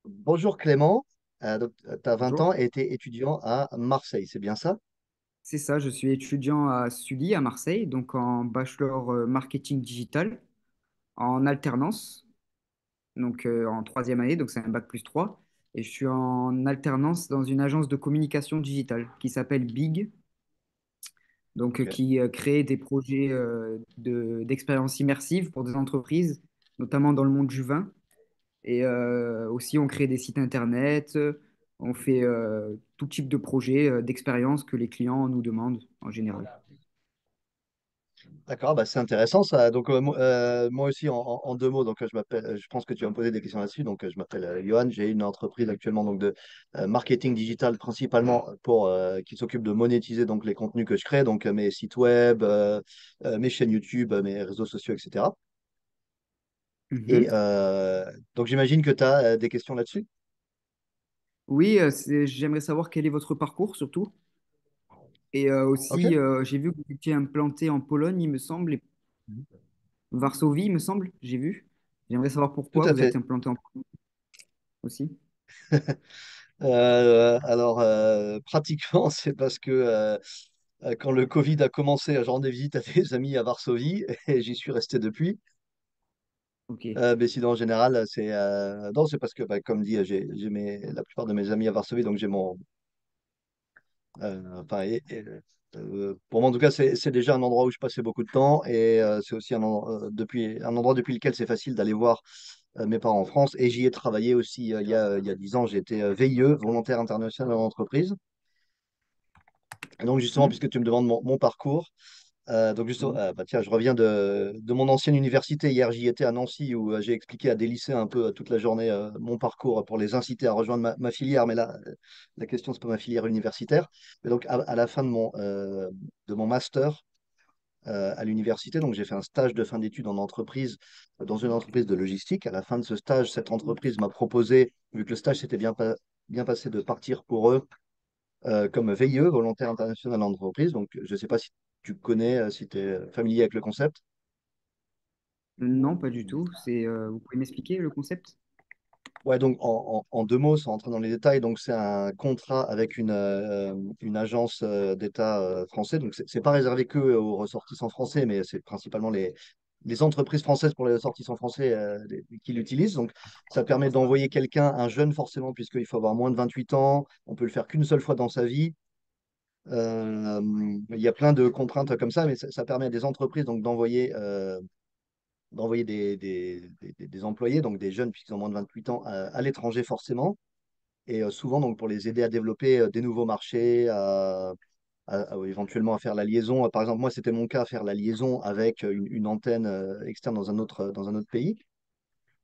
Bonjour Clément, tu as 20 Bonjour. ans et tu es étudiant à Marseille, c'est bien ça? C'est ça, je suis étudiant à Sully, à Marseille, donc en bachelor marketing digital, en alternance, donc en troisième année, donc c'est un bac plus 3. Et je suis en alternance dans une agence de communication digitale qui s'appelle Big, donc Ok. qui crée des projets d'expérience immersive pour des entreprises, notamment dans le monde du vin. Et aussi, on crée des sites internet, on fait tout type de projets, d'expérience que les clients nous demandent en général. D'accord, bah c'est intéressant ça. Donc moi aussi en deux mots, je m'appelle, je pense que tu vas me poser des questions là-dessus. Je m'appelle Johan, j'ai une entreprise actuellement de marketing digital principalement pour qui s'occupe de monétiser donc les contenus que je crée, mes sites web, mes chaînes YouTube, mes réseaux sociaux, etc. Et Mhm. donc j'imagine que tu as des questions là-dessus. Oui, j'aimerais savoir quel est votre parcours surtout. Et Ok. aussi, j'ai vu que vous étiez implanté en Pologne, il me semble, et Varsovie, il me semble, j'ai vu. J'aimerais savoir Tout pourquoi à vous êtes fait. implanté en Pologne aussi. Pratiquement, c'est parce que quand le Covid a commencé, je rendais visite à des amis à Varsovie et j'y suis resté depuis. Ok. Mais sinon, en général, non, c'est parce que, bah, comme dit, la plupart de mes amis à Varsovie, donc j'ai mon. Enfin, pour moi, en tout cas, c'est déjà un endroit où je passais beaucoup de temps et c'est aussi un endroit depuis lequel c'est facile d'aller voir mes parents en France. Et j'y ai travaillé aussi il y a 10 ans. J'ai été VIE, volontaire international en entreprise. Et donc, justement, Mhm. puisque tu me demandes mon parcours, Oui. bah tiens, je reviens de mon ancienne université. Hier, j'y étais à Nancy où j'ai expliqué à des lycéens un peu toute la journée mon parcours pour les inciter à rejoindre ma filière. Mais là, la question, c'est pas ma filière universitaire. Mais donc, à la fin de mon master à l'université, donc j'ai fait un stage de fin d'études en entreprise, dans une entreprise de logistique. À la fin de ce stage, cette entreprise m'a proposé, vu que le stage s'était bien passé, de partir pour eux comme VIE, volontaire international en entreprise. Donc, je ne sais pas si tu connais, si tu es familier avec le concept. Non, pas du tout. Vous pouvez m'expliquer le concept? Ouais, donc en deux mots, sans rentrer dans les détails, donc c'est un contrat avec une agence d'État français. Donc, c'est pas réservé que aux ressortissants français, mais c'est principalement les entreprises françaises pour les ressortissants français qui l'utilisent. Donc, ça permet d'envoyer quelqu'un, un jeune forcément, puisqu'il faut avoir moins de 28 ans. On peut le faire qu'une seule fois dans sa vie. Il y a plein de contraintes comme ça, mais ça permet à des entreprises donc d'envoyer des employés, donc des jeunes puisqu'ils ont moins de 28 ans, à l'étranger forcément, et souvent donc pour les aider à développer des nouveaux marchés, éventuellement à faire la liaison. Par exemple, moi c'était mon cas, faire la liaison avec une antenne externe dans un autre pays.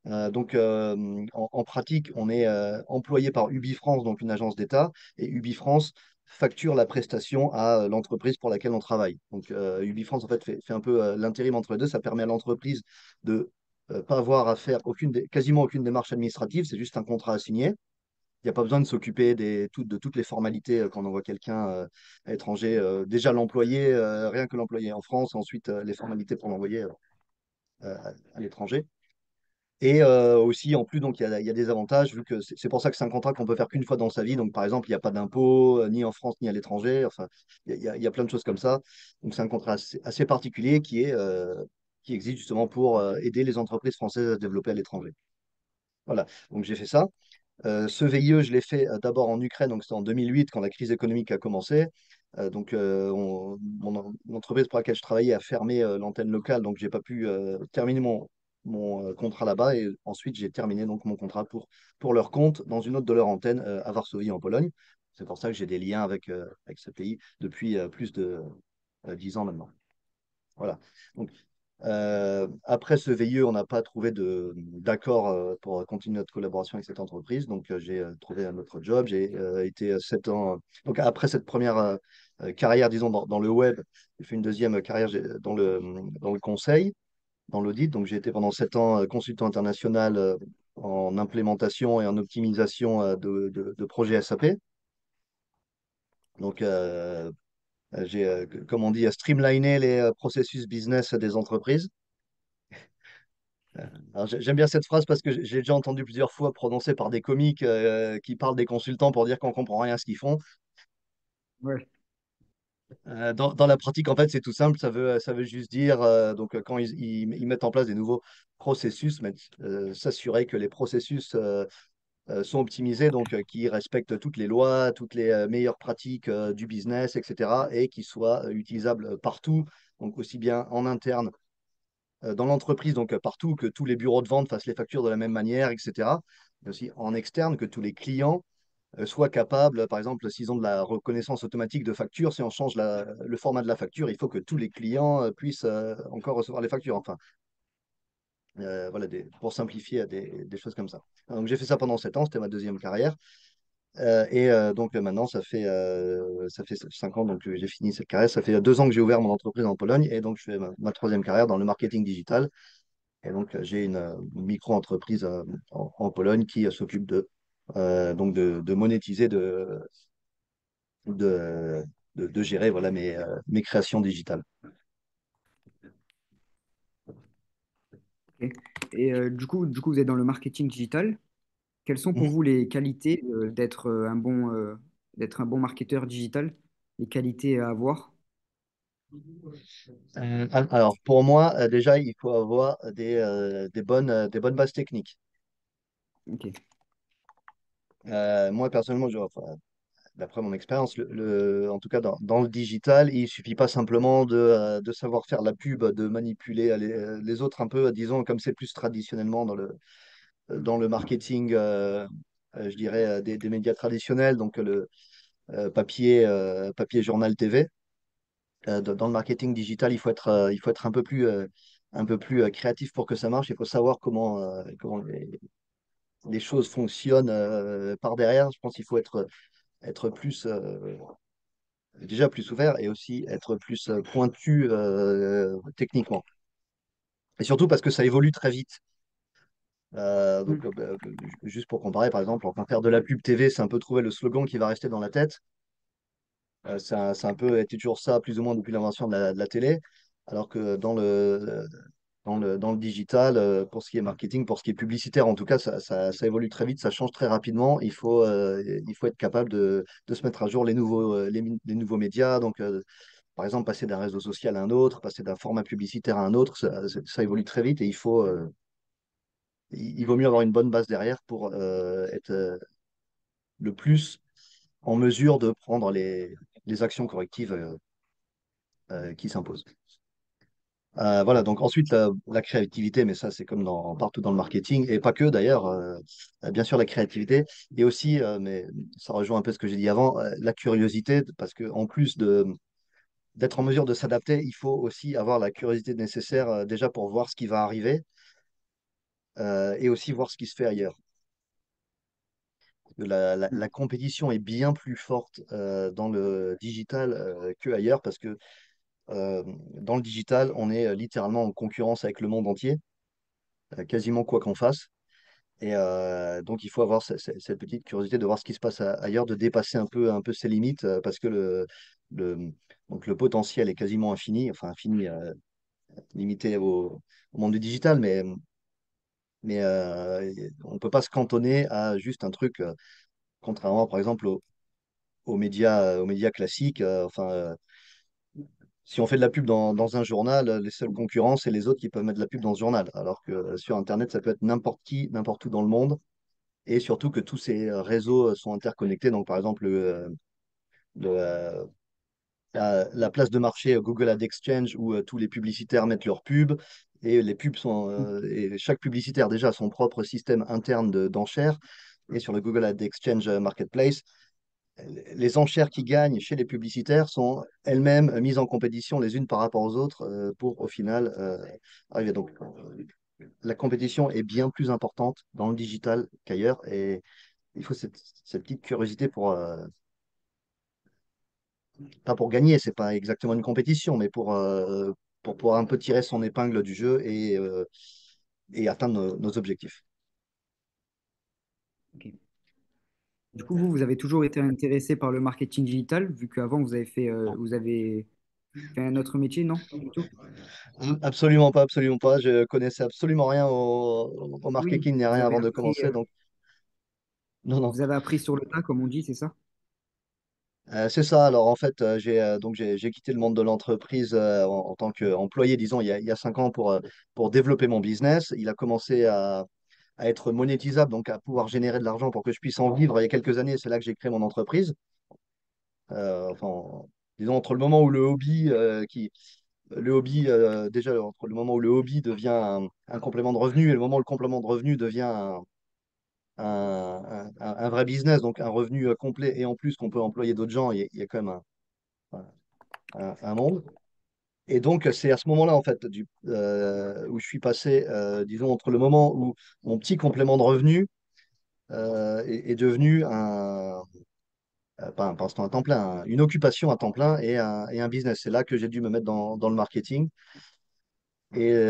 En pratique, on est employé par UbiFrance, donc une agence d'État, et UbiFrance facture la prestation à l'entreprise pour laquelle on travaille. UbiFrance, en fait, fait un peu l'intérim entre les deux. Ça permet à l'entreprise de pas avoir à faire quasiment aucune démarche administrative, c'est juste un contrat à signer. Il n'y a pas besoin de s'occuper de toutes les formalités quand on envoie quelqu'un à l'étranger. Déjà l'employé, rien que l'employé en France, ensuite les formalités pour l'envoyer à l'étranger. Et aussi, en plus, donc, il y a des avantages, vu que c'est pour ça que c'est un contrat qu'on peut faire qu'une fois dans sa vie. Donc, par exemple, il n'y a pas d'impôt, ni en France, ni à l'étranger. Enfin, il y a plein de choses comme ça. Donc, c'est un contrat assez particulier qui existe justement pour aider les entreprises françaises à se développer à l'étranger. Voilà, donc j'ai fait ça. Ce VIE, je l'ai fait d'abord en Ukraine, donc c'était en 2008 quand la crise économique a commencé. L'entreprise pour laquelle je travaillais a fermé l'antenne locale, donc j'ai pas pu terminer mon contrat là-bas. Et ensuite, j'ai terminé donc mon contrat pour leur compte dans une autre de leurs antennes à Varsovie, en Pologne. C'est pour ça que j'ai des liens avec ce pays depuis plus de 10 ans maintenant. Voilà. Donc, après ce VIE, on n'a pas trouvé d'accord pour continuer notre collaboration avec cette entreprise. J'ai trouvé un autre job. J'ai été 7 ans. Donc, après cette première carrière, disons, dans le web, j'ai fait une deuxième carrière dans le conseil, dans l'audit. Donc, j'ai été pendant 7 ans consultant international en implémentation et en optimisation de projets SAP. Donc, j'ai, comme on dit, streamliné les processus business des entreprises. Alors, j'aime bien cette phrase parce que j'ai déjà entendu plusieurs fois prononcée par des comiques qui parlent des consultants pour dire qu'on comprend rien à ce qu'ils font. Ouais. Dans la pratique, en fait, c'est tout simple. Ça veut juste dire, quand ils mettent en place des nouveaux processus, s'assurer que les processus sont optimisés, qui respectent toutes les lois, toutes les meilleures pratiques du business, etc., et qui soient utilisables partout, donc aussi bien en interne dans l'entreprise, partout, que tous les bureaux de vente fassent les factures de la même manière, etc. Mais aussi en externe, que tous les clients soient capables, par exemple, s'ils ont de la reconnaissance automatique de facture, si on change le format de la facture, il faut que tous les clients puissent encore recevoir les factures. Enfin, voilà, pour simplifier des choses comme ça. Donc j'ai fait ça pendant 7 ans, c'était ma deuxième carrière. Maintenant, ça fait 5 ans que j'ai fini cette carrière. Ça fait 2 ans que j'ai ouvert mon entreprise en Pologne et donc je fais ma troisième carrière dans le marketing digital. Et donc j'ai une micro-entreprise en Pologne qui s'occupe de monétiser, de, de gérer voilà, mes créations digitales. Ok. Et vous êtes dans le marketing digital. Quelles sont pour vous les qualités d'être un bon marketeur digital? Les qualités à avoir? Alors, pour moi, déjà, il faut avoir des bonnes bases techniques. Ok. Moi, personnellement, d'après mon expérience, en tout cas dans le digital, il suffit pas simplement de savoir faire la pub, de manipuler les autres un peu, disons, comme c'est plus traditionnellement dans le marketing, je dirais, des médias traditionnels, papier, journal, TV. Dans le marketing digital, il faut être un peu plus créatif pour que ça marche. Il faut savoir comment les choses fonctionnent par derrière. Je pense qu'il faut être déjà plus ouvert et aussi être plus pointu techniquement. Et surtout parce que ça évolue très vite. Hmm. Juste pour comparer, par exemple, enfin, faire de la pub TV, c'est un peu trouver le slogan qui va rester dans la tête. C'est un peu été toujours ça, plus ou moins depuis l'invention de la télé. Alors que dans le digital, pour ce qui est marketing, pour ce qui est publicitaire, en tout cas, ça évolue très vite, ça change très rapidement. Il faut être capable de se mettre à jour les nouveaux médias. Par exemple, passer d'un réseau social à un autre, passer d'un format publicitaire à un autre, ça évolue très vite et il vaut mieux avoir une bonne base derrière pour être le plus en mesure de prendre les actions correctives qui s'imposent. Voilà, donc ensuite la créativité, mais ça c'est comme partout dans le marketing, et pas que d'ailleurs, bien sûr la créativité, et aussi, mais ça rejoint un peu ce que j'ai dit avant, la curiosité, parce qu'en plus d'être en mesure de s'adapter, il faut aussi avoir la curiosité nécessaire déjà pour voir ce qui va arriver et aussi voir ce qui se fait ailleurs. Hmm. La compétition est bien plus forte dans le digital que ailleurs parce que euh, dans le digital, on est littéralement en concurrence avec le monde entier, quasiment quoi qu'on fasse. Et donc, il faut avoir cette petite curiosité de voir ce qui se passe ailleurs, de dépasser un peu ses limites parce que le, le potentiel est quasiment infini, enfin infini, limité au monde du digital, mais on ne peut pas se cantonner à juste un truc, contrairement par exemple aux médias classiques. Si on fait de la pub dans un journal, les seuls concurrents, c'est les autres qui peuvent mettre de la pub dans ce journal. Alors que sur Internet, ça peut être n'importe qui, n'importe où dans le monde. Et surtout que tous ces réseaux sont interconnectés. Donc, par exemple, le, euh, la place de marché Google Ad Exchange où tous les publicitaires mettent leurs pubs. Et les pubs et chaque publicitaire déjà a son propre système interne d'enchères. Et sur le Google Ad Exchange Marketplace, les enchères qui gagnent chez les publicitaires sont elles-mêmes mises en compétition les unes par rapport aux autres pour au final arriver. Donc, la compétition est bien plus importante dans le digital qu'ailleurs et il faut cette petite curiosité pas pour gagner, c'est pas exactement une compétition, mais pour pouvoir un peu tirer son épingle du jeu et atteindre nos objectifs. Ok. Vous avez toujours été intéressé par le marketing digital, vu qu'avant, vous avez fait, Enfin, notre métier, non, du tout. Absolument pas, absolument pas. Je connaissais absolument rien au Oui, marketing ni vous rien avez avant de appris, commencer. Donc, non, non. vous avez appris sur le tas, comme on dit, c'est ça? C'est ça. Alors, en fait, j'ai quitté le monde de l'entreprise en tant qu'employé, disons, il y a 5 ans pour développer mon business. Il a commencé à être monétisable, donc à pouvoir générer de l'argent pour que je puisse en vivre il y a quelques années. C'est là que j'ai créé mon entreprise. Enfin, disons, entre le moment où le hobby, déjà, entre le moment où le hobby devient un complément de revenu et le moment où le complément de revenu devient un vrai business, donc un revenu complet et en plus qu'on peut employer d'autres gens, il y a quand même un monde. Et donc, c'est à ce moment-là, en fait, où je suis passé, disons, entre le moment où mon petit complément de revenu est devenu pas un passe-temps à temps plein, une occupation à temps plein et un business. C'est là que j'ai dû me mettre dans le marketing. Et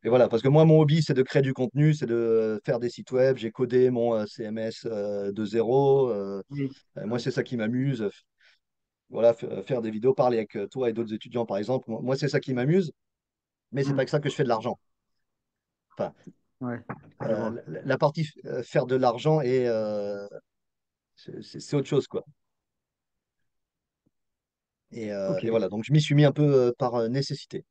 voilà, parce que moi, mon hobby, c'est de créer du contenu, c'est de faire des sites web. J'ai codé mon CMS de zéro. Oui. Moi, Oui. c'est ça qui m'amuse. Voilà, faire des vidéos, parler avec toi et d'autres étudiants, par exemple. Moi, c'est ça qui m'amuse, mais c'est pas Hmm. que ça que je fais de l'argent. Enfin, Ouais, je vois. la partie faire de l'argent c'est autre chose, quoi. Ok, Et voilà, donc je m'y suis mis un peu par nécessité.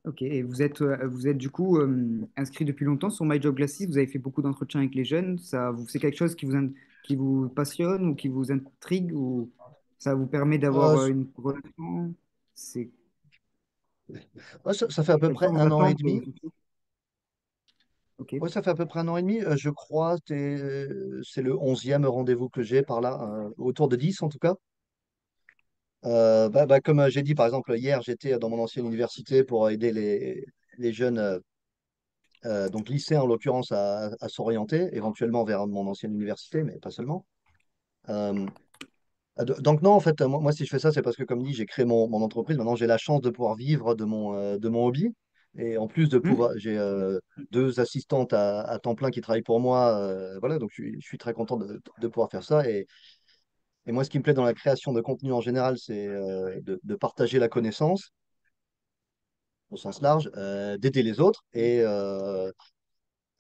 ok. Et vous êtes du coup inscrit depuis longtemps sur My Job Glasses. Vous avez fait beaucoup d'entretiens avec les jeunes. C'est quelque chose qui vous passionne ou qui vous intrigue ou ça vous permet d'avoir Euh, une relation? C'est ouais, ça fait à peu quelles près sont vos un an et attentes demi. surtout. Ok. Ouais, ça fait à peu près un an et demi. Je crois que c'est le 11e rendez-vous que j'ai par là, autour de 10 en tout cas. Comme j'ai dit, par exemple, hier, j'étais dans mon ancienne université pour aider les jeunes, donc lycéens en l'occurrence, à s'orienter éventuellement vers mon ancienne université, mais pas seulement. Euh, donc non, en fait, moi, si je fais ça, c'est parce que, comme dit, j'ai créé mon entreprise. Maintenant, j'ai la chance de pouvoir vivre de mon hobby. Et en plus de Hmm. pouvoir, j'ai deux assistantes à temps plein qui travaillent pour moi. Voilà, donc je suis très content de pouvoir faire ça. Et moi, ce qui me plaît dans la création de contenu en général, c'est de partager la connaissance au sens large, d'aider les autres.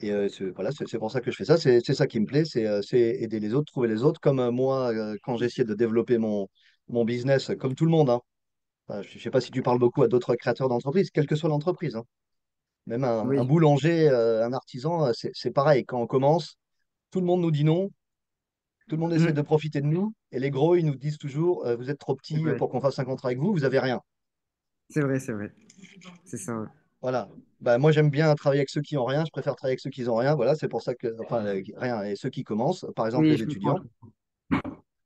Voilà, c'est pour ça que je fais ça. C'est ça qui me plaît, c'est aider les autres, trouver les autres. Comme moi, quand j'ai essayé de développer mon business, comme tout le monde, hein. Enfin, je ne sais pas si tu parles beaucoup à d'autres créateurs d'entreprises, quelle que soit l'entreprise, hein. Même un Oui, boulanger, un artisan, c'est pareil. Quand on commence, tout le monde nous dit non, tout le monde essaie Hmm. de profiter de nous. Et les gros, ils nous disent toujours, vous êtes trop C'est petits vrai, pour qu'on fasse un contrat avec vous, vous avez rien. c'est vrai, c'est vrai. C'est ça. Ouais. Voilà. Bah, moi, j'aime bien travailler avec ceux qui ont rien. Je préfère travailler avec ceux qui n'ont rien. Voilà, c'est pour ça que, enfin, rien. Et ceux qui commencent, par exemple Oui, les je comprends. étudiants,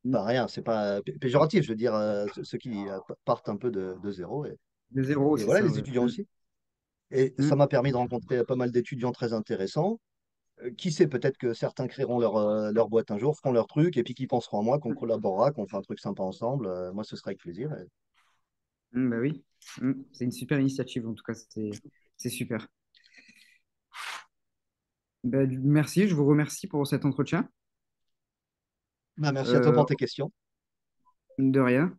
Hmm. enfin, rien. C'est pas péjoratif. Je veux dire, ceux qui partent un peu de zéro. De zéro, Et c'est voilà, ça. les Ouais. étudiants Hmm. aussi. Et ça Hmm. m'a permis de rencontrer pas mal d'étudiants très intéressants. Qui sait, peut-être que certains créeront leur boîte un jour, feront leur truc, et puis qui penseront à moi, qu'on collaborera, qu'on fera un truc sympa ensemble. Moi, ce sera avec plaisir. Bah oui. C'est une super initiative, en tout cas, c'est super. Bah, merci, je vous remercie pour cet entretien. Bah, merci à toi Euh, pour tes questions. de rien.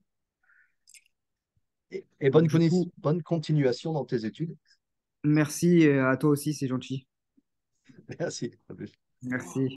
Et Du coup, bonne continuation dans tes études. merci à toi aussi, c'est gentil. Merci. À plus. Merci.